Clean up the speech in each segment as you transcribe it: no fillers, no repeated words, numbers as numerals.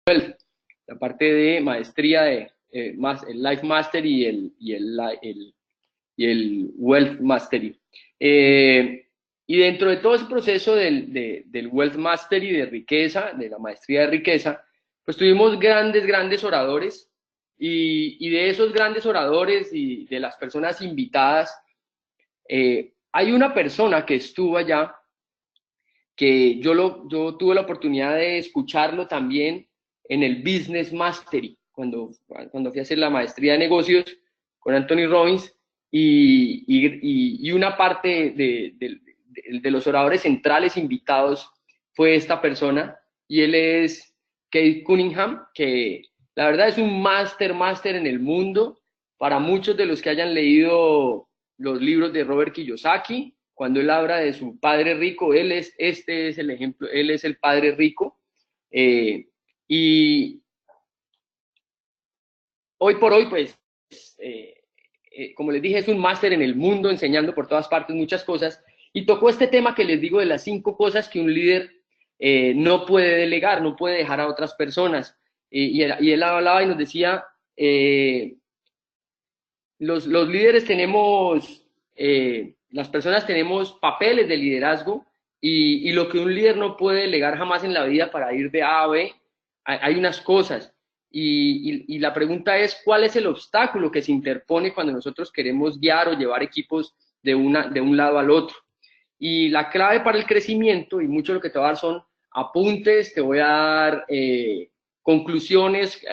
la parte de maestría de el Life Master y el Wealth Mastery. Y dentro de todo ese proceso del Wealth Mastery de riqueza, de la maestría de riqueza, pues tuvimos grandes oradores y de esos grandes oradores y de las personas invitadas, hay una persona que estuvo allá que yo tuve la oportunidad de escucharlo también en el Business Mastery, cuando fui a hacer la maestría de negocios con Anthony Robbins, y una parte de los oradores centrales invitados fue esta persona, y él es Keith Cunningham, que la verdad es un máster en el mundo. Para muchos de los que hayan leído los libros de Robert Kiyosaki, cuando él habla de su padre rico, este es el ejemplo, él es el padre rico. Eh, y hoy por hoy, pues, eh, como les dije, es un máster en el mundo, enseñando por todas partes muchas cosas, y tocó este tema que les digo de las 5 cosas que un líder no puede delegar, no puede dejar a otras personas. Y él hablaba y nos decía, los líderes tenemos, las personas tenemos papeles de liderazgo y lo que un líder no puede delegar jamás en la vida para ir de A a B, hay unas cosas. Y la pregunta es, ¿cuál es el obstáculo que se interpone cuando nosotros queremos guiar o llevar equipos de un lado al otro? Y la clave para el crecimiento, y mucho lo que te voy a dar son apuntes, te voy a dar conclusiones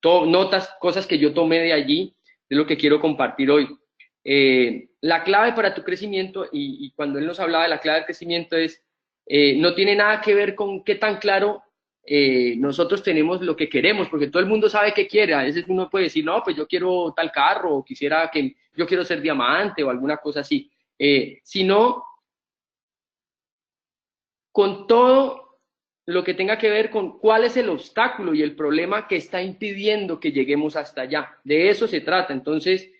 notas, cosas que yo tomé de allí, de lo que quiero compartir hoy. La clave para tu crecimiento, y cuando él nos hablaba de la clave del crecimiento, es, no tiene nada que ver con qué tan claro nosotros tenemos lo que queremos, porque todo el mundo sabe qué quiere. A veces uno puede decir, no, pues yo quiero tal carro, o quisiera que yo quiero ser diamante o alguna cosa así. Sino con todo lo que tenga que ver con cuál es el obstáculo y el problema que está impidiendo que lleguemos hasta allá. De eso se trata. Entonces,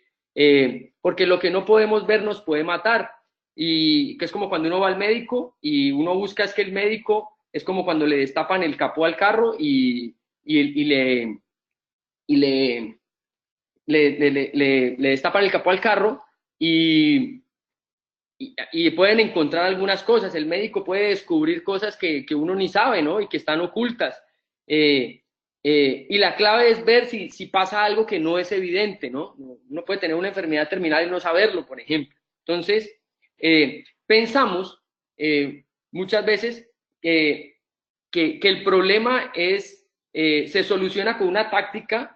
porque lo que no podemos ver nos puede matar. Y que es como cuando uno va al médico y uno busca es que el médico es como cuando le destapan el capó al carro y y le, le destapan el capó al carro y y pueden encontrar algunas cosas. El médico puede descubrir cosas que uno ni sabe, ¿no? Y que están ocultas. Eh, y la clave es ver si pasa algo que no es evidente, ¿no? Uno puede tener una enfermedad terminal y no saberlo, por ejemplo. Entonces, pensamos muchas veces que el problema se soluciona con una táctica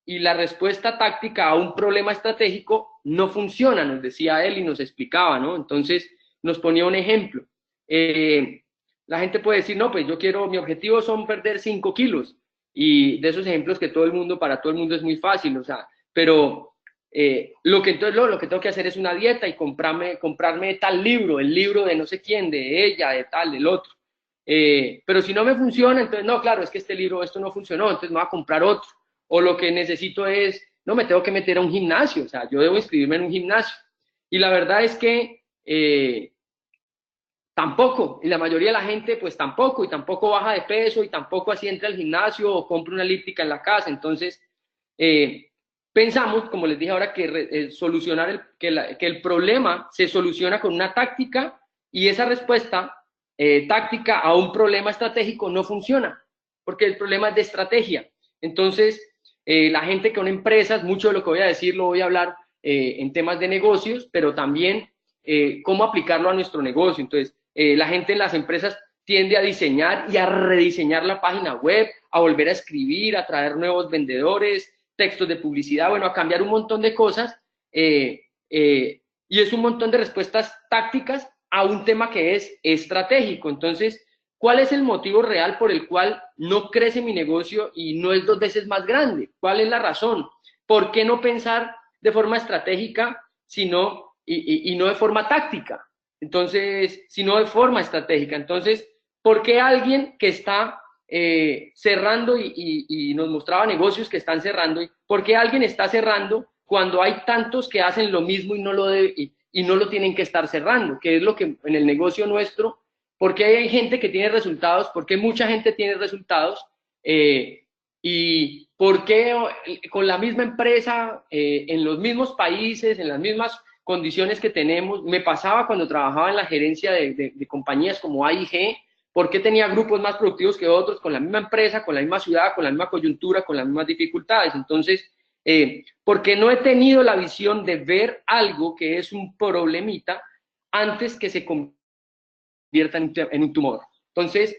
y la respuesta táctica a un problema estratégico no funciona, nos decía él y nos explicaba, ¿no? Entonces nos ponía un ejemplo. Eh, la gente puede decir, no, pues yo quiero, mi objetivo son perder 5 kilos. Y de esos ejemplos que todo el mundo, para todo el mundo es muy fácil, o sea, pero lo que tengo que hacer es una dieta y comprarme tal libro, el libro de no sé quién, de ella, de tal, del otro. Pero si no me funciona, entonces, no, claro, es que este libro, esto no funcionó, entonces me voy a comprar otro. O lo que necesito es, no me tengo que meter a un gimnasio, o sea, yo debo inscribirme en un gimnasio. Y la verdad es que tampoco, y la mayoría de la gente pues tampoco, y tampoco baja de peso, y tampoco así entra al gimnasio o compra una elíptica en la casa. Entonces, pensamos, como les dije ahora, que solucionar que el problema se soluciona con una táctica y esa respuesta táctica a un problema estratégico no funciona, porque el problema es de estrategia. Entonces, la gente con empresas, mucho de lo que voy a decir lo voy a hablar en temas de negocios, pero también cómo aplicarlo a nuestro negocio. Entonces, la gente en las empresas tiende a diseñar y a rediseñar la página web, a volver a escribir, a traer nuevos vendedores, textos de publicidad, bueno, a cambiar un montón de cosas. Y es un montón de respuestas tácticas a un tema que es estratégico. Entonces, ¿cuál es el motivo real por el cual no crece mi negocio y no es 2 veces más grande? ¿Cuál es la razón? ¿Por qué no pensar de forma estratégica y no de forma táctica? Entonces, sino de forma estratégica. Entonces, ¿por qué alguien que está cerrando y nos mostraba negocios que están cerrando, por qué alguien está cerrando cuando hay tantos que hacen lo mismo y no lo tienen que estar cerrando? Que es lo que en el negocio nuestro ¿Por qué hay gente que tiene resultados? ¿Por qué mucha gente tiene resultados? ¿Y por qué con la misma empresa, en los mismos países, en las mismas condiciones que tenemos? Me pasaba cuando trabajaba en la gerencia de compañías como AIG, ¿por qué tenía grupos más productivos que otros con la misma empresa, con la misma ciudad, con la misma coyuntura, con las mismas dificultades? Entonces, porque no he tenido la visión de ver algo que es un problemita antes que se convierta en un tumor. Entonces,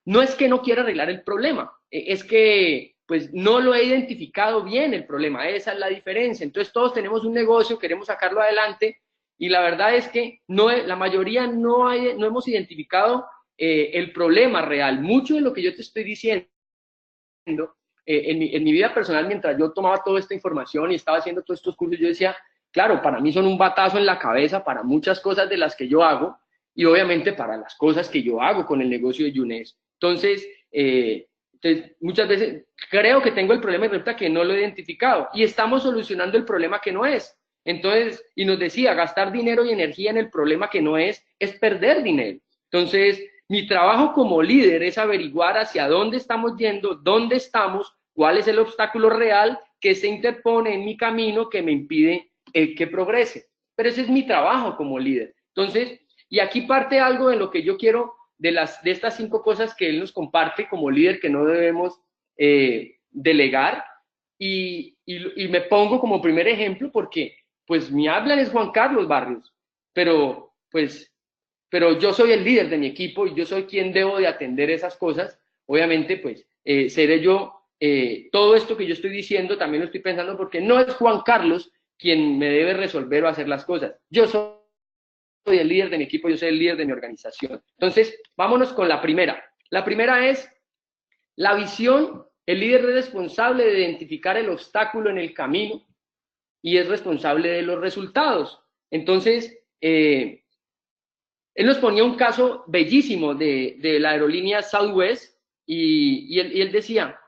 no es que no quiera arreglar el problema, es que pues no lo he identificado bien el problema, esa es la diferencia. Entonces todos tenemos un negocio, queremos sacarlo adelante y la verdad es que no, la mayoría no hemos identificado el problema real. Mucho de lo que yo te estoy diciendo en mi vida personal, mientras yo tomaba toda esta información y estaba haciendo todos estos cursos, yo decía, claro, para mí son un batazo en la cabeza para muchas cosas de las que yo hago y obviamente para las cosas que yo hago con el negocio de Younes. Entonces, muchas veces creo que tengo el problema y resulta que no lo he identificado y estamos solucionando el problema que no es. Entonces, y nos decía, gastar dinero y energía en el problema que no es perder dinero. Entonces, mi trabajo como líder es averiguar hacia dónde estamos yendo, dónde estamos, cuál es el obstáculo real que se interpone en mi camino que me impide que progrese. Pero ese es mi trabajo como líder. Entonces, y aquí parte algo de lo que yo quiero de estas 5 cosas que él nos comparte como líder que no debemos delegar. Y me pongo como primer ejemplo porque, pues, mi habla es Juan Carlos Barrios, pero, pues, pero yo soy el líder de mi equipo y yo soy quien debo de atender esas cosas. Obviamente, pues, seré yo, todo esto que yo estoy diciendo también lo estoy pensando porque no es Juan Carlos quien me debe resolver o hacer las cosas. Yo soy el líder de mi equipo, yo soy el líder de mi organización. Entonces, vámonos con la primera. La primera es la visión. El líder es responsable de identificar el obstáculo en el camino y es responsable de los resultados. Entonces, él nos ponía un caso bellísimo de la aerolínea Southwest y él decía,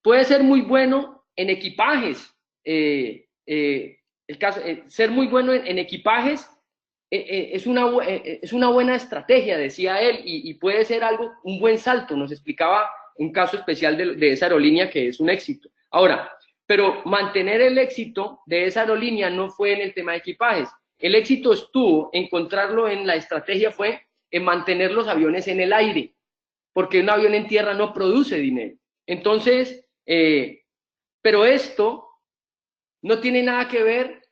puede ser muy bueno en equipajes, ser muy bueno en equipajes es una buena estrategia, decía él, y puede ser un buen salto. Nos explicaba un caso especial de esa aerolínea que es un éxito. Ahora, pero mantener el éxito de esa aerolínea no fue en el tema de equipajes. El éxito estuvo, encontrarlo en la estrategia fue en mantener los aviones en el aire, porque un avión en tierra no produce dinero. Entonces, pero esto no tiene nada que ver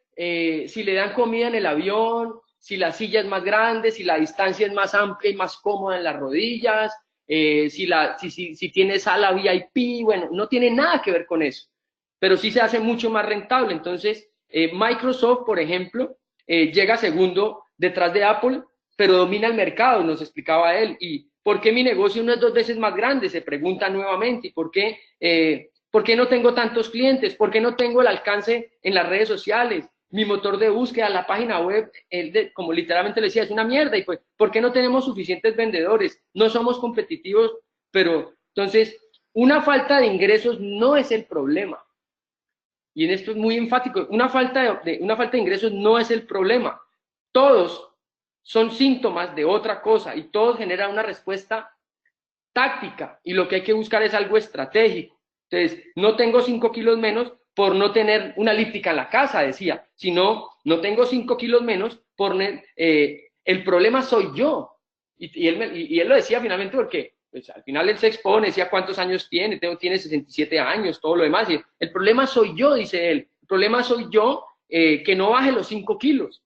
si le dan comida en el avión, si la silla es más grande, si la distancia es más amplia y más cómoda en las rodillas, si tiene sala VIP, bueno, no tiene nada que ver con eso, pero sí se hace mucho más rentable. Entonces, Microsoft, por ejemplo, llega segundo detrás de Apple, pero domina el mercado, nos explicaba él. ¿Y por qué mi negocio no es 2 veces más grande? Se pregunta nuevamente. ¿Y por qué no tengo tantos clientes? ¿Por qué no tengo el alcance en las redes sociales? Mi motor de búsqueda, la página web, como literalmente le decía, es una mierda. Y pues, ¿por qué no tenemos suficientes vendedores? No somos competitivos, pero entonces, una falta de ingresos no es el problema. Y en esto es muy enfático, una falta de ingresos no es el problema. Todos son síntomas de otra cosa y todos generan una respuesta táctica y lo que hay que buscar es algo estratégico. Entonces, no tengo 5 kilos menos por no tener una elíptica en la casa, decía, sino no tengo 5 kilos menos por el problema soy yo. Y él lo decía finalmente porque pues, al final él se expone, decía cuántos años tiene, tiene 67 años, todo lo demás. Y el problema soy yo, dice él, el problema soy yo que no baje los 5 kilos.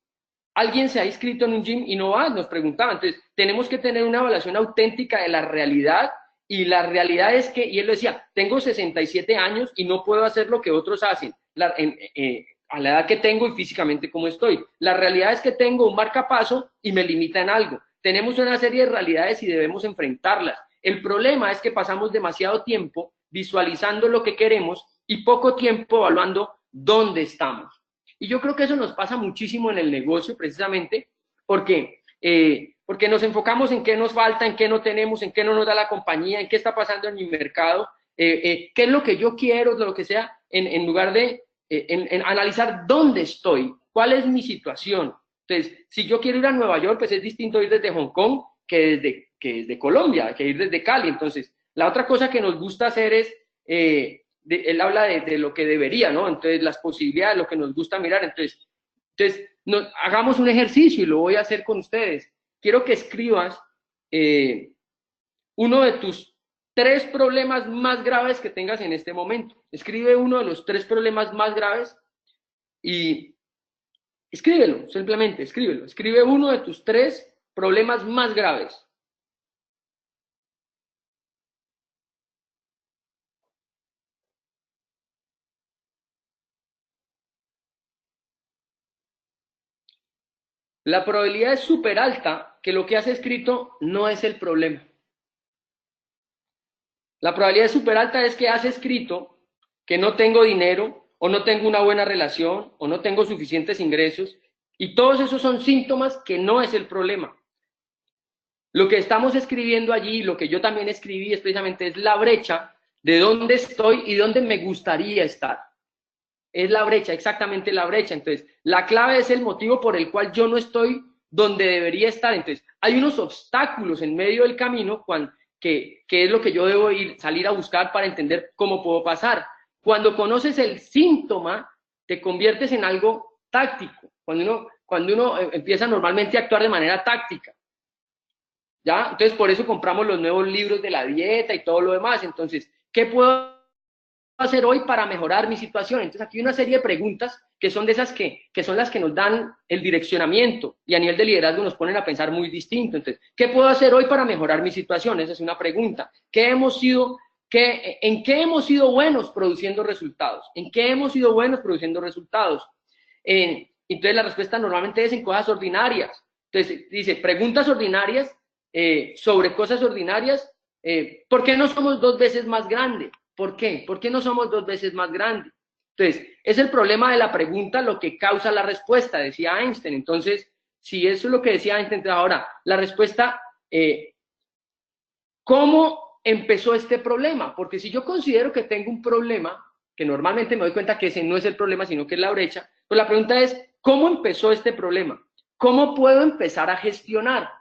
Alguien se ha inscrito en un gym y no va, nos preguntaban. Entonces, tenemos que tener una evaluación auténtica de la realidad y la realidad es que, y él lo decía, tengo 67 años y no puedo hacer lo que otros hacen a la edad que tengo y físicamente como estoy. La realidad es que tengo un marcapaso y me limita en algo. Tenemos una serie de realidades y debemos enfrentarlas. El problema es que pasamos demasiado tiempo visualizando lo que queremos y poco tiempo evaluando dónde estamos. Y yo creo que eso nos pasa muchísimo en el negocio precisamente porque nos enfocamos en qué nos falta, en qué no tenemos, en qué no nos da la compañía, en qué está pasando en mi mercado, qué es lo que yo quiero, lo que sea, en lugar de en analizar dónde estoy, cuál es mi situación. Entonces, si yo quiero ir a Nueva York, pues es distinto ir desde Hong Kong que desde Colombia, que ir desde Cali. Entonces, la otra cosa que nos gusta hacer es, él habla de lo que debería, ¿no? Entonces, las posibilidades, lo que nos gusta mirar. Entonces hagamos un ejercicio y lo voy a hacer con ustedes. Quiero que escribas uno de tus 3 problemas más graves que tengas en este momento. Escribe uno de los 3 problemas más graves y escríbelo, simplemente escríbelo. Escribe uno de tus 3 problemas más graves. La probabilidad es súper alta que lo que has escrito no es el problema. La probabilidad súper alta es que has escrito que no tengo dinero, o no tengo una buena relación, o no tengo suficientes ingresos, y todos esos son síntomas que no es el problema. Lo que estamos escribiendo allí, lo que yo también escribí, es precisamente es la brecha de dónde estoy y dónde me gustaría estar. Es la brecha, exactamente la brecha. Entonces, la clave es el motivo por el cual yo no estoy donde debería estar. Entonces, hay unos obstáculos en medio del camino que es lo que yo debo salir a buscar para entender cómo puedo pasar. Cuando conoces el síntoma, te conviertes en algo táctico. Cuando uno empieza normalmente a actuar de manera táctica. ¿Ya? Entonces, por eso compramos los nuevos libros de la dieta y todo lo demás. Entonces, ¿qué puedo hacer hoy para mejorar mi situación? Entonces, aquí hay una serie de preguntas que son de esas que son las que nos dan el direccionamiento y a nivel de liderazgo nos ponen a pensar muy distinto. Entonces, ¿qué puedo hacer hoy para mejorar mi situación? Esa es una pregunta. ¿En qué hemos sido buenos produciendo resultados? ¿En qué hemos sido buenos produciendo resultados? Entonces, la respuesta normalmente es en cosas ordinarias. Entonces, dice, preguntas ordinarias sobre cosas ordinarias. ¿Por qué no somos 2 veces más grandes? ¿Por qué? ¿Por qué no somos 2 veces más grandes? Entonces, es el problema de la pregunta lo que causa la respuesta, decía Einstein. Entonces, si eso es lo que decía Einstein, ahora, la respuesta, ¿cómo empezó este problema? Porque si yo considero que tengo un problema, que normalmente me doy cuenta que ese no es el problema, sino que es la brecha, pues la pregunta es, ¿cómo empezó este problema? ¿Cómo puedo empezar a gestionar?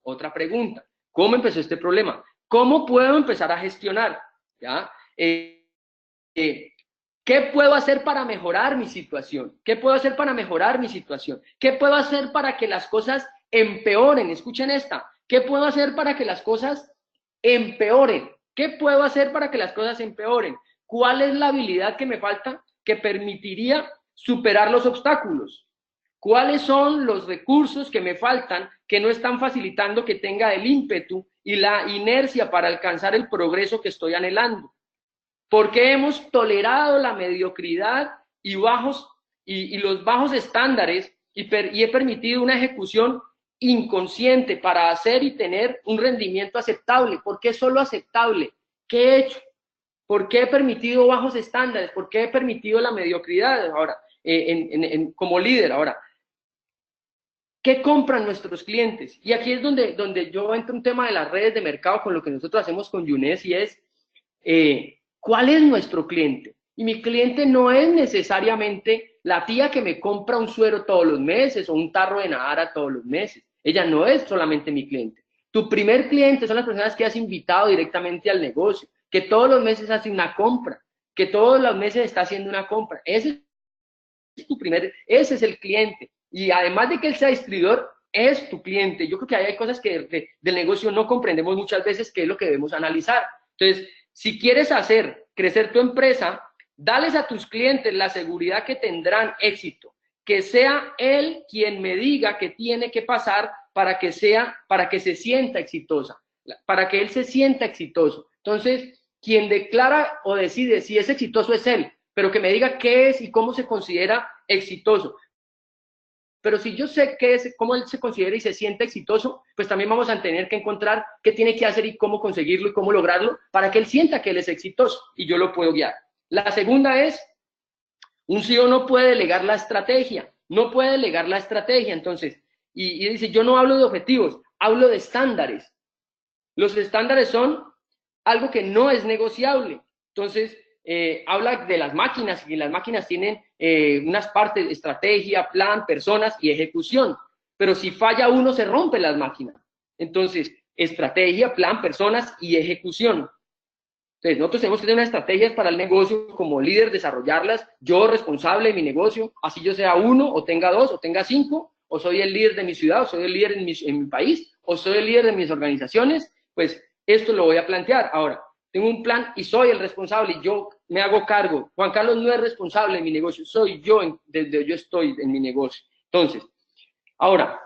Otra pregunta, ¿cómo empezó este problema? ¿Cómo puedo empezar a gestionar? ¿Ya? ¿Qué puedo hacer para mejorar mi situación? ¿Qué puedo hacer para mejorar mi situación? ¿Qué puedo hacer para que las cosas empeoren? Escuchen esta. ¿Qué puedo hacer para que las cosas empeoren? ¿Qué puedo hacer para que las cosas empeoren? ¿Cuál es la habilidad que me falta que permitiría superar los obstáculos? ¿Cuáles son los recursos que me faltan que no están facilitando que tenga el ímpetu y la inercia para alcanzar el progreso que estoy anhelando? ¿Por qué hemos tolerado la mediocridad y los bajos estándares y he permitido una ejecución inconsciente para hacer y tener un rendimiento aceptable? ¿Por qué solo aceptable? ¿Qué he hecho? ¿Por qué he permitido bajos estándares? ¿Por qué he permitido la mediocridad ahora como líder? Ahora, ¿qué compran nuestros clientes? Y aquí es donde yo entro un tema de las redes de mercado con lo que nosotros hacemos con Younes y es, ¿cuál es nuestro cliente? Y mi cliente no es necesariamente la tía que me compra un suero todos los meses o un tarro de Nahara todos los meses. Ella no es solamente mi cliente. Tu primer cliente son las personas que has invitado directamente al negocio, que todos los meses hace una compra, que todos los meses está haciendo una compra. Ese es el cliente. Y además de que él sea distribuidor, es tu cliente. Yo creo que hay cosas que del negocio no comprendemos muchas veces, que es lo que debemos analizar. Entonces, si quieres hacer crecer tu empresa, dales a tus clientes la seguridad que tendrán éxito, que sea él quien me diga qué tiene que pasar para que se sienta exitosa, para que él se sienta exitoso. Entonces, quien declara o decide si es exitoso es él, pero que me diga qué es y cómo se considera exitoso. Pero si yo sé qué es, cómo él se considera y se siente exitoso, pues también vamos a tener que encontrar qué tiene que hacer y cómo conseguirlo y cómo lograrlo para que él sienta que él es exitoso y yo lo puedo guiar. La segunda es, un CEO no puede delegar la estrategia, no puede delegar la estrategia. Entonces, y dice, yo no hablo de objetivos, hablo de estándares. Los estándares son algo que no es negociable. Entonces, habla de las máquinas, y las máquinas tienen unas partes, estrategia, plan, personas y ejecución. Pero si falla uno, se rompen las máquinas. Entonces, estrategia, plan, personas y ejecución. Entonces, nosotros tenemos que tener unas estrategias para el negocio como líder, desarrollarlas, yo responsable de mi negocio, así yo sea uno, o tenga dos, o tenga cinco, o soy el líder de mi ciudad, o soy el líder en mi país, o soy el líder de mis organizaciones, pues esto lo voy a plantear. Ahora, tengo un plan y soy el responsable y yo me hago cargo. Juan Carlos no es responsable de mi negocio, soy yo desde yo estoy en mi negocio. Entonces, ahora,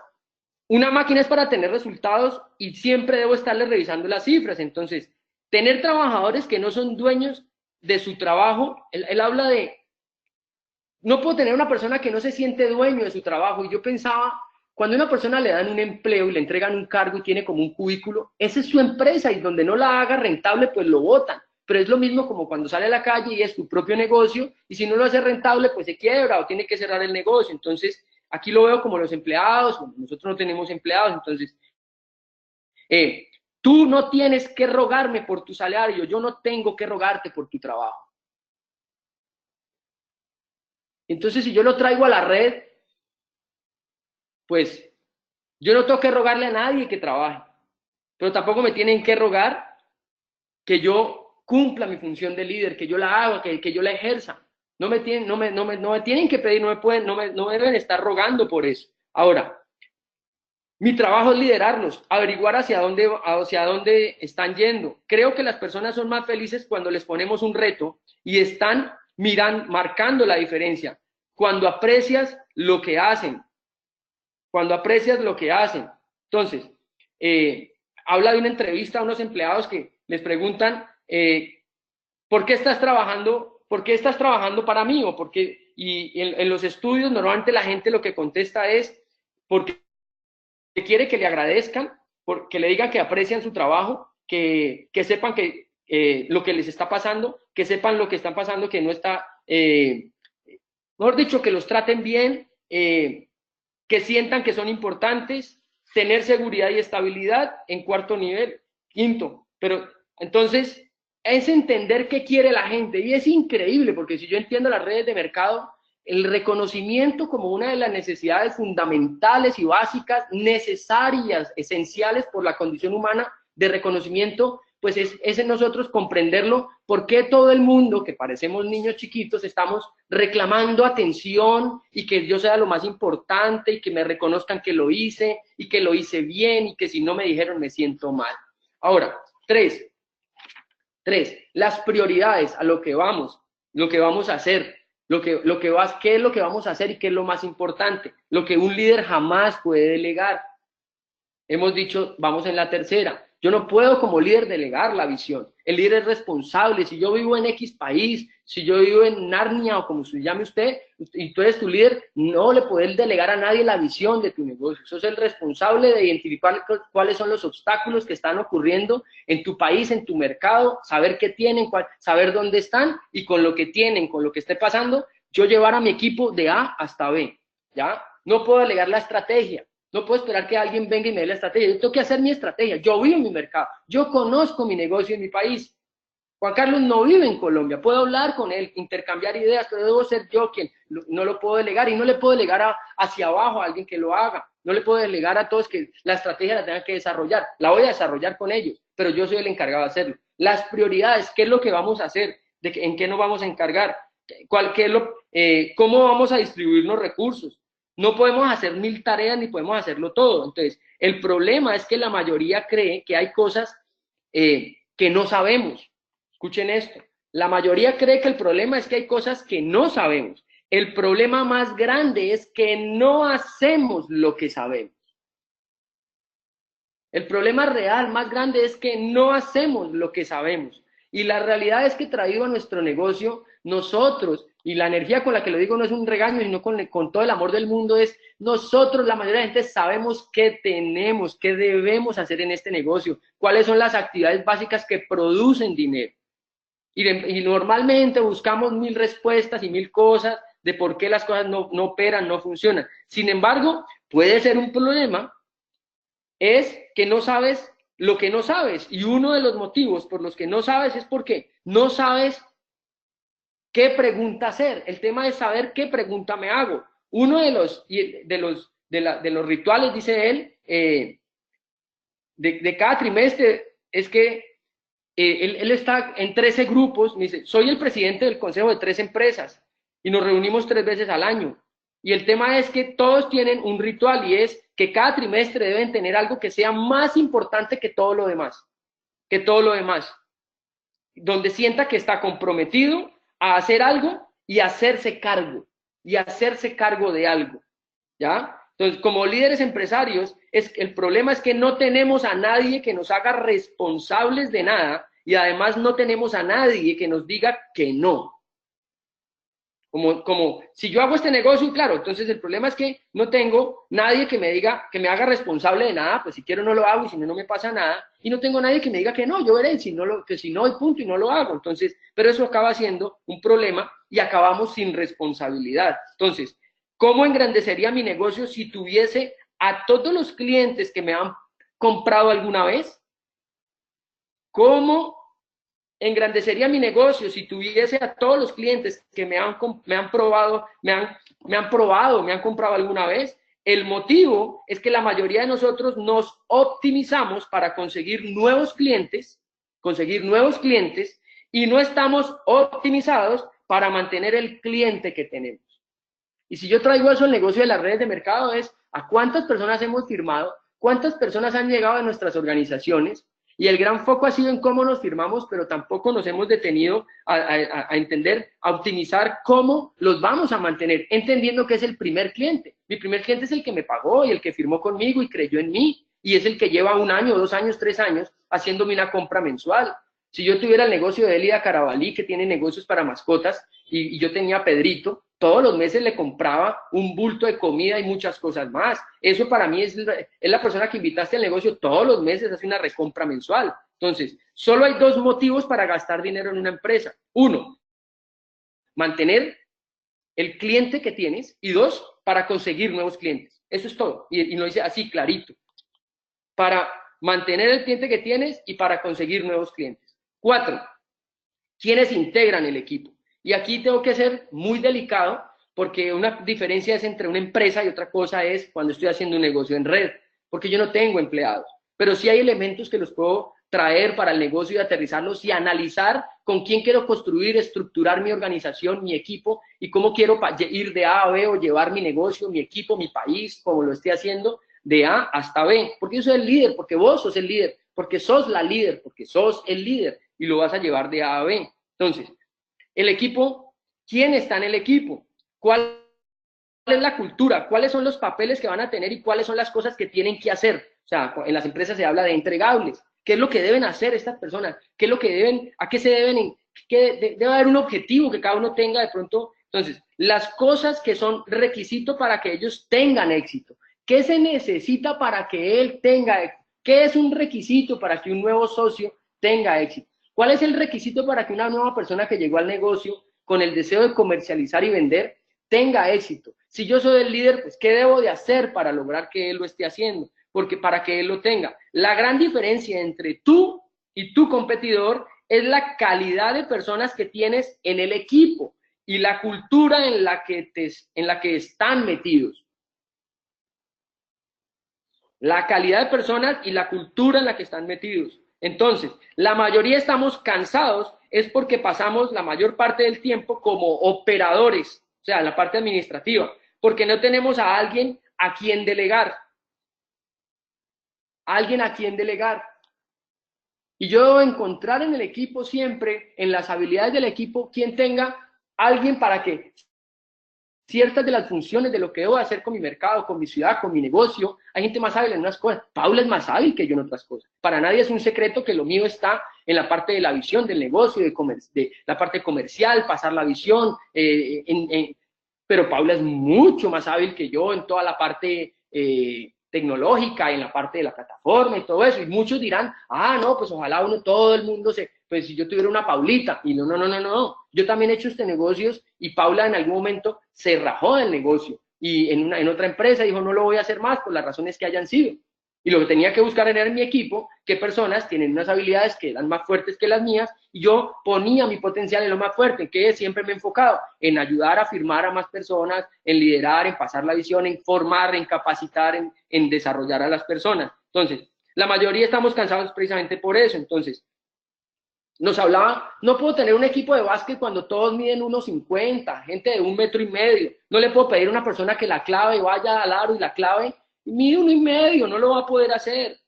una máquina es para tener resultados y siempre debo estarle revisando las cifras. Entonces, tener trabajadores que no son dueños de su trabajo, él habla de, no puedo tener una persona que no se siente dueño de su trabajo. Y yo pensaba, cuando a una persona le dan un empleo y le entregan un cargo y tiene como un cubículo, esa es su empresa y donde no la haga rentable, pues lo botan. Pero es lo mismo como cuando sale a la calle y es su propio negocio y si no lo hace rentable, pues se quiebra o tiene que cerrar el negocio. Entonces, aquí lo veo como los empleados, nosotros no tenemos empleados, entonces, tú no tienes que rogarme por tu salario, yo no tengo que rogarte por tu trabajo. Entonces, si yo lo traigo a la red, pues yo no tengo que rogarle a nadie que trabaje, pero tampoco me tienen que rogar que yo cumpla mi función de líder, que yo la haga, que yo la ejerza. No me tienen que pedir, no me deben estar rogando por eso. Ahora, mi trabajo es liderarlos, averiguar hacia dónde están yendo. Creo que las personas son más felices cuando les ponemos un reto y están marcando la diferencia. Cuando aprecias lo que hacen, cuando aprecias lo que hacen. Entonces, habla de una entrevista a unos empleados que les preguntan, ¿por qué estás trabajando? ¿Por qué estás trabajando para mí? Y en los estudios normalmente la gente lo que contesta es porque quiere que le agradezcan, que le digan que aprecian su trabajo, que sepan que lo que les está pasando, que sepan lo que están pasando, que no está, mejor dicho, que los traten bien, que sientan que son importantes, tener seguridad y estabilidad en cuarto nivel, quinto. Pero entonces es entender qué quiere la gente y es increíble porque si yo entiendo las redes de mercado, el reconocimiento como una de las necesidades fundamentales y básicas, necesarias, esenciales por la condición humana de reconocimiento, pues es en nosotros comprenderlo, por qué todo el mundo, que parecemos niños chiquitos, estamos reclamando atención y que yo sea lo más importante y que me reconozcan que lo hice y que lo hice bien y que si no me dijeron me siento mal. Ahora, tres, las prioridades a lo que vamos a hacer, qué es lo que vamos a hacer y qué es lo más importante, lo que un líder jamás puede delegar. Hemos dicho, vamos en la tercera. Yo no puedo como líder delegar la visión. El líder es responsable. Si yo vivo en X país, si yo vivo en Narnia o como se llame usted, y tú eres tu líder, no le puedes delegar a nadie la visión de tu negocio. Sos el responsable de identificar cuáles son los obstáculos que están ocurriendo en tu país, en tu mercado, saber qué tienen, saber dónde están y con lo que tienen, con lo que esté pasando, yo llevar a mi equipo de A hasta B. ¿Ya? No puedo delegar la estrategia. No puedo esperar que alguien venga y me dé la estrategia. Yo tengo que hacer mi estrategia. Yo vivo en mi mercado. Yo conozco mi negocio en mi país. Juan Carlos no vive en Colombia. Puedo hablar con él, intercambiar ideas, pero debo ser yo quien no lo puedo delegar. Y no le puedo delegar hacia abajo a alguien que lo haga. No le puedo delegar a todos que la estrategia la tengan que desarrollar. La voy a desarrollar con ellos, pero yo soy el encargado de hacerlo. Las prioridades, ¿qué es lo que vamos a hacer? ¿En qué nos vamos a encargar? ¿Cómo vamos a distribuir los recursos? No podemos hacer 1000 tareas ni podemos hacerlo todo. Entonces, el problema es que la mayoría cree que hay cosas que no sabemos. Escuchen esto. La mayoría cree que el problema es que hay cosas que no sabemos. El problema más grande es que no hacemos lo que sabemos. El problema real más grande es que no hacemos lo que sabemos. Y la realidad es que traído a nuestro negocio, nosotros, y la energía con la que lo digo no es un regaño, sino con todo el amor del mundo, es nosotros, la mayoría de la gente, sabemos qué tenemos, qué debemos hacer en este negocio, cuáles son las actividades básicas que producen dinero. Y normalmente buscamos 1000 respuestas y 1000 cosas de por qué las cosas no operan, no funcionan. Sin embargo, puede ser un problema es que no sabes lo que no sabes. Y uno de los motivos por los que no sabes es porque no sabes qué pregunta hacer. El tema es saber qué pregunta me hago. Uno de los rituales, dice él, de cada trimestre es que él está en 13 grupos, me dice, soy el presidente del consejo de 3 empresas y nos reunimos 3 veces al año. Y el tema es que todos tienen un ritual y es que cada trimestre deben tener algo que sea más importante que todo lo demás, donde sienta que está comprometido a hacer algo y hacerse cargo de algo, ¿ya? Entonces, como líderes empresarios, el problema es que no tenemos a nadie que nos haga responsables de nada y además no tenemos a nadie que nos diga que no. Como si yo hago este negocio, claro, entonces el problema es que no tengo nadie que me diga, que me haga responsable de nada, pues si quiero no lo hago y si no, no me pasa nada, y no tengo nadie que me diga que no, yo veré, que si no, y punto, y no lo hago. Entonces, pero eso acaba siendo un problema y acabamos sin responsabilidad. Entonces, ¿cómo engrandecería mi negocio si tuviese a todos los clientes que me han comprado alguna vez? ¿Cómo engrandecería mi negocio si tuviese a todos los clientes que me han comprado alguna vez? El motivo es que la mayoría de nosotros nos optimizamos para conseguir nuevos clientes y no estamos optimizados para mantener el cliente que tenemos. Y si yo traigo eso al negocio de las redes de mercado es a cuántas personas hemos firmado, cuántas personas han llegado a nuestras organizaciones, y el gran foco ha sido en cómo nos firmamos, pero tampoco nos hemos detenido a entender, a optimizar cómo los vamos a mantener, entendiendo que es el primer cliente. Mi primer cliente es el que me pagó y el que firmó conmigo y creyó en mí, y es el que lleva 1 año, 2 años, 3 años haciéndome una compra mensual. Si yo tuviera el negocio de Elida Carabalí, que tiene negocios para mascotas, y yo tenía a Pedrito, todos los meses le compraba un bulto de comida y muchas cosas más. Eso para mí es la persona que invitaste al negocio, todos los meses hace una recompra mensual. Entonces, solo hay 2 motivos para gastar dinero en una empresa. 1, mantener el cliente que tienes, y 2, para conseguir nuevos clientes. Eso es todo. Y lo dice así clarito. Para mantener el cliente que tienes y para conseguir nuevos clientes. 4, ¿quiénes integran el equipo? Y aquí tengo que ser muy delicado porque una diferencia es entre una empresa y otra cosa es cuando estoy haciendo un negocio en red, porque yo no tengo empleados, pero sí hay elementos que los puedo traer para el negocio y aterrizarlos y analizar con quién quiero construir, estructurar mi organización, mi equipo y cómo quiero ir de A a B o llevar mi negocio, mi equipo, mi país, como lo esté haciendo, de A hasta B, porque yo soy el líder, porque vos sos el líder, porque sos la líder, porque sos el líder y lo vas a llevar de A a B. Entonces, el equipo, ¿quién está en el equipo? ¿Cuál es la cultura? ¿Cuáles son los papeles que van a tener y cuáles son las cosas que tienen que hacer? O sea, en las empresas se habla de entregables. ¿Qué es lo que deben hacer estas personas? ¿Qué es lo que deben, a qué se deben, debe haber un objetivo que cada uno tenga de pronto? Entonces, las cosas que son requisito para que ellos tengan éxito. ¿Qué se necesita para que él tenga éxito? ¿Qué es un requisito para que un nuevo socio tenga éxito? ¿Cuál es el requisito para que una nueva persona que llegó al negocio con el deseo de comercializar y vender tenga éxito? Si yo soy el líder, pues ¿qué debo de hacer para lograr que él lo esté haciendo? Porque para que él lo tenga. La gran diferencia entre tú y tu competidor es la calidad de personas que tienes en el equipo y la cultura en la que están metidos. La calidad de personas y la cultura en la que están metidos. Entonces, la mayoría estamos cansados es porque pasamos la mayor parte del tiempo como operadores, o sea, en la parte administrativa, porque no tenemos a alguien a quien delegar. Y yo debo encontrar en el equipo siempre, en las habilidades del equipo, quien tenga alguien para que ciertas de las funciones de lo que debo hacer con mi mercado, con mi ciudad, con mi negocio. Hay gente más hábil en unas cosas. Paula es más hábil que yo en otras cosas. Para nadie es un secreto que lo mío está en la parte de la visión del negocio, de la parte comercial, pasar la visión. Pero Paula es mucho más hábil que yo en toda la parte tecnológica, en la parte de la plataforma y todo eso. Y muchos dirán, no, pues ojalá todo el mundo pues si yo tuviera una Paulita. Y no. Yo también he hecho negocios y Paula en algún momento se rajó del negocio y en otra empresa dijo, no lo voy a hacer más por las razones que hayan sido. Y lo que tenía que buscar era en mi equipo qué personas tienen unas habilidades que eran más fuertes que las mías y yo ponía mi potencial en lo más fuerte, que siempre me he enfocado en ayudar a firmar a más personas, en liderar, en pasar la visión, en formar, en capacitar, en desarrollar a las personas. Entonces, La mayoría estamos cansados precisamente por eso. Entonces, nos hablaba, no puedo tener un equipo de básquet cuando todos miden 1,50, gente de 1,5 metros. No le puedo pedir a una persona que la clave, vaya al aro y la clave, y mide 1,5, no lo va a poder hacer.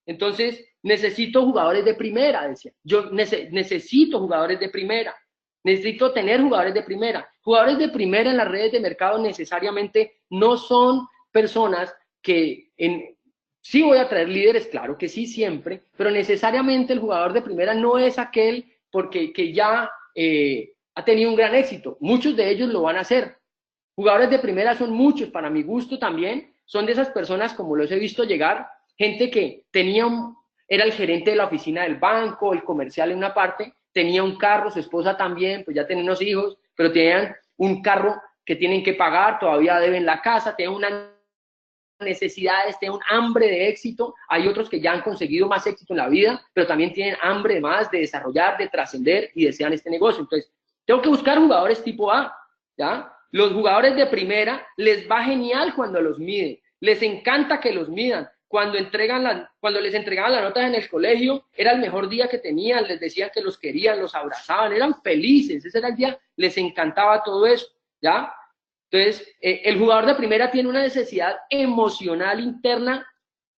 Entonces, necesito jugadores de primera, decía. Yo necesito jugadores de primera. Necesito tener jugadores de primera. Jugadores de primera en las redes de mercado necesariamente no son personas que sí voy a traer líderes, claro que sí, siempre, pero necesariamente el jugador de primera no es aquel porque que ya ha tenido un gran éxito. Muchos de ellos lo van a hacer. Jugadores de primera son muchos, para mi gusto también, son de esas personas como los he visto llegar, gente que era el gerente de la oficina del banco, el comercial en una parte, tenía un carro, su esposa también, pues ya tienen unos hijos, pero tenían un carro que tienen que pagar, todavía deben la casa, tienen una necesidades, tienen un hambre de éxito. Hay otros que ya han conseguido más éxito en la vida, pero también tienen hambre más de desarrollar, de trascender y desean este negocio. Entonces, tengo que buscar jugadores tipo A, ¿ya? Los jugadores de primera les va genial cuando los miden, les encanta que los midan. Cuando les entregaban las notas en el colegio, era el mejor día que tenían, les decían que los querían, los abrazaban, eran felices, ese era el día, les encantaba todo eso, ¿ya? Entonces, el jugador de primera tiene una necesidad emocional interna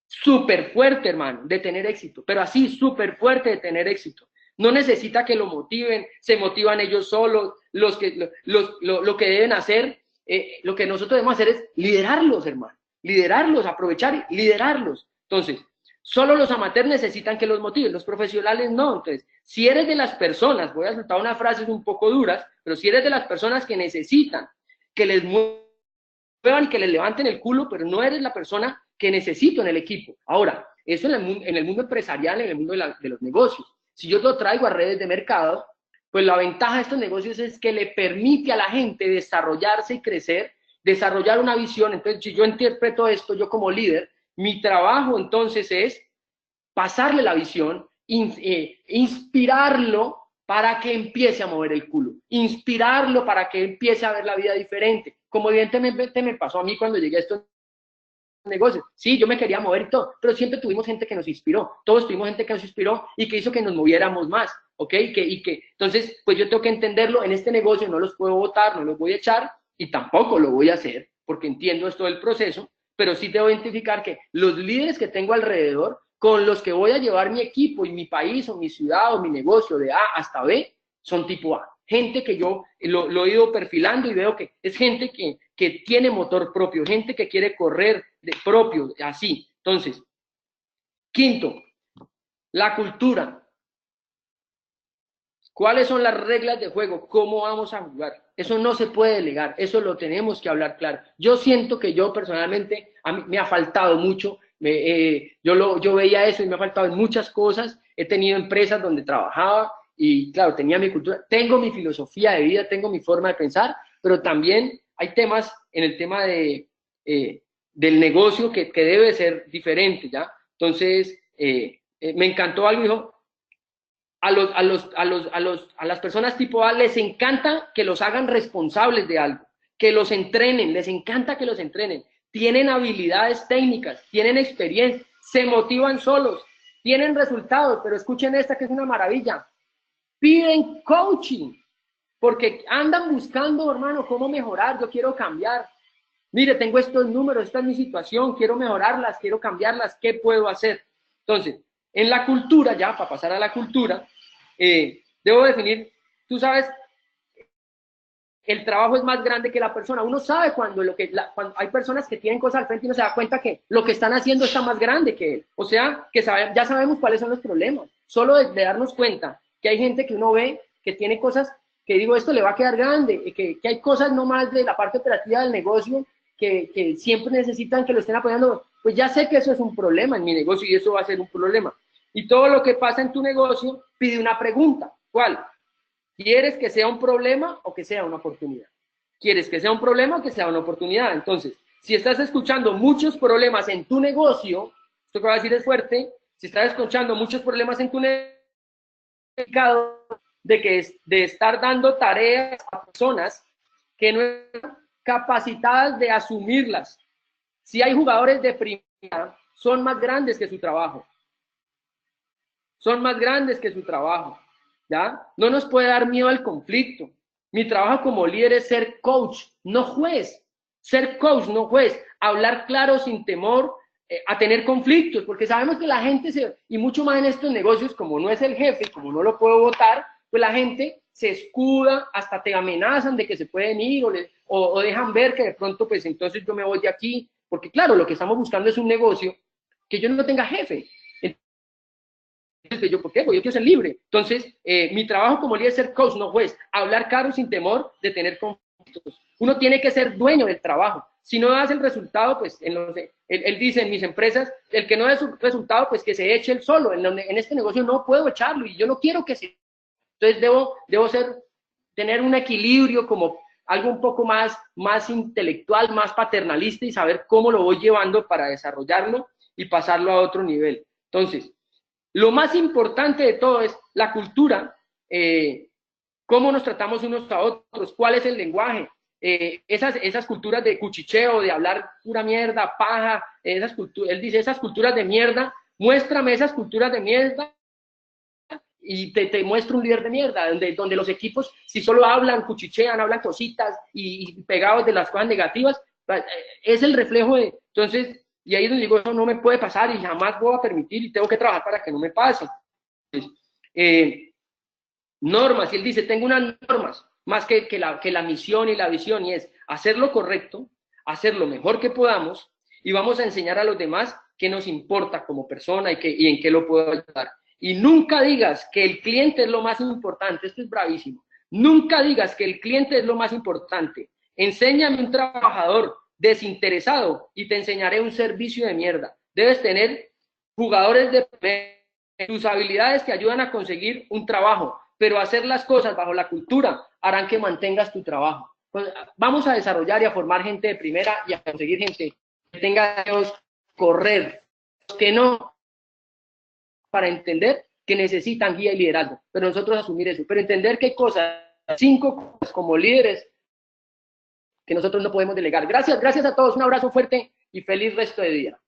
súper fuerte, hermano, de tener éxito, pero así, súper fuerte de tener éxito. No necesita que lo motiven, se motivan ellos solos, lo que deben hacer, lo que nosotros debemos hacer es liderarlos, hermano, liderarlos, aprovechar y liderarlos. Entonces, solo los amateurs necesitan que los motiven, los profesionales no. Entonces, si eres de las personas, voy a soltar unas frases un poco duras, pero si eres de las personas que necesitan que les muevan y que les levanten el culo, pero no eres la persona que necesito en el equipo. Ahora, eso en el mundo empresarial, en el mundo de los negocios. Si yo lo traigo a redes de mercado, pues la ventaja de estos negocios es que le permite a la gente desarrollarse y crecer, desarrollar una visión. Entonces, si yo interpreto esto, yo como líder, mi trabajo entonces es pasarle la visión, inspirarlo para que empiece a mover el culo, inspirarlo para que empiece a ver la vida diferente, como evidentemente me pasó a mí cuando llegué a estos negocios. Sí, yo me quería mover y todo, pero siempre tuvimos gente que nos inspiró, todos tuvimos gente que nos inspiró y que hizo que nos moviéramos más, ¿ok? Entonces, pues yo tengo que entenderlo, en este negocio no los puedo votar, no los voy a echar y tampoco lo voy a hacer, porque entiendo esto del proceso, pero sí debo identificar que los líderes que tengo alrededor, con los que voy a llevar mi equipo y mi país o mi ciudad o mi negocio de A hasta B, son tipo A. Gente que yo lo he ido perfilando y veo que es gente que tiene motor propio, gente que quiere correr de propio, así. Entonces, quinto, la cultura. ¿Cuáles son las reglas de juego? ¿Cómo vamos a jugar? Eso no se puede delegar, eso lo tenemos que hablar claro. Yo siento que yo personalmente, a mí me ha faltado mucho, yo veía eso y me ha faltado en muchas cosas. He tenido empresas donde trabajaba y claro, tenía mi cultura, tengo mi filosofía de vida, tengo mi forma de pensar, pero también hay temas en el tema del negocio que debe ser diferente, ¿ya? Entonces, me encantó algo, dijo, a las personas tipo A les encanta que los hagan responsables de algo, que los entrenen, les encanta que los entrenen, tienen habilidades técnicas, tienen experiencia, se motivan solos, tienen resultados, pero escuchen esta que es una maravilla, piden coaching, porque andan buscando, hermano, cómo mejorar, yo quiero cambiar, mire, tengo estos números, esta es mi situación, quiero mejorarlas, quiero cambiarlas, ¿qué puedo hacer? Entonces, en la cultura, ya para pasar a la cultura, debo definir, tú sabes, el trabajo es más grande que la persona. Uno sabe cuando hay personas que tienen cosas al frente y uno se da cuenta que lo que están haciendo está más grande que él. O sea, que ya sabemos cuáles son los problemas. Solo de darnos cuenta que hay gente que uno ve que tiene cosas que digo, esto le va a quedar grande, que hay cosas no más de la parte operativa del negocio que siempre necesitan que lo estén apoyando. Pues ya sé que eso es un problema en mi negocio y eso va a ser un problema. Y todo lo que pasa en tu negocio pide una pregunta. ¿Cuál? ¿Quieres que sea un problema o que sea una oportunidad? ¿Quieres que sea un problema o que sea una oportunidad? Entonces, si estás escuchando muchos problemas en tu negocio, esto que voy a decir es fuerte, si estás escuchando muchos problemas en tu negocio, de estar dando tareas a personas que no están capacitadas de asumirlas. Si hay jugadores de primera, son más grandes que su trabajo. son más grandes que su trabajo, ¿ya? No nos puede dar miedo al conflicto. Mi trabajo como líder es ser coach, no juez. Ser coach, no juez. Hablar claro sin temor a tener conflictos, porque sabemos que la gente, y mucho más en estos negocios, como no es el jefe, como no lo puedo votar, pues la gente se escuda, hasta te amenazan de que se pueden ir o dejan ver que de pronto, pues entonces yo me voy de aquí, porque claro, lo que estamos buscando es un negocio que yo no tenga jefe. Entonces, yo, ¿por qué? Porque yo quiero ser libre. Entonces, mi trabajo como líder es ser coach, no juez, hablar claro sin temor de tener conflictos. Uno tiene que ser dueño del trabajo. Si no das el resultado, pues él dice en mis empresas, el que no da su resultado, pues que se eche él solo. En este negocio no puedo echarlo y yo no quiero que se. Entonces debo tener un equilibrio como algo un poco más intelectual, más paternalista y saber cómo lo voy llevando para desarrollarlo y pasarlo a otro nivel. Entonces, lo más importante de todo es la cultura, cómo nos tratamos unos a otros, cuál es el lenguaje, esas culturas de cuchicheo, de hablar pura mierda, paja, él dice esas culturas de mierda, muéstrame esas culturas de mierda y te muestro un líder de mierda, donde los equipos, si solo hablan, cuchichean, hablan cositas y pegados de las cosas negativas, es el reflejo de, entonces, y ahí es donde digo, eso no me puede pasar y jamás voy a permitir y tengo que trabajar para que no me pase. Entonces, normas, y él dice, tengo unas normas, más que la misión y la visión, y es hacer lo correcto, hacer lo mejor que podamos, y vamos a enseñar a los demás qué nos importa como persona y en qué lo puedo ayudar. Y nunca digas que el cliente es lo más importante, esto es bravísimo, nunca digas que el cliente es lo más importante. Enséñame un trabajador desinteresado y te enseñaré un servicio de mierda. Debes tener jugadores de tus habilidades te ayudan a conseguir un trabajo, pero hacer las cosas bajo la cultura harán que mantengas tu trabajo. Pues, vamos a desarrollar y a formar gente de primera y a conseguir gente que tenga Dios correr, que no, para entender que necesitan guía y liderazgo, pero nosotros asumir eso, pero entender que hay cosas, 5 cosas como líderes que nosotros no podemos delegar. Gracias a todos, un abrazo fuerte y feliz resto de día.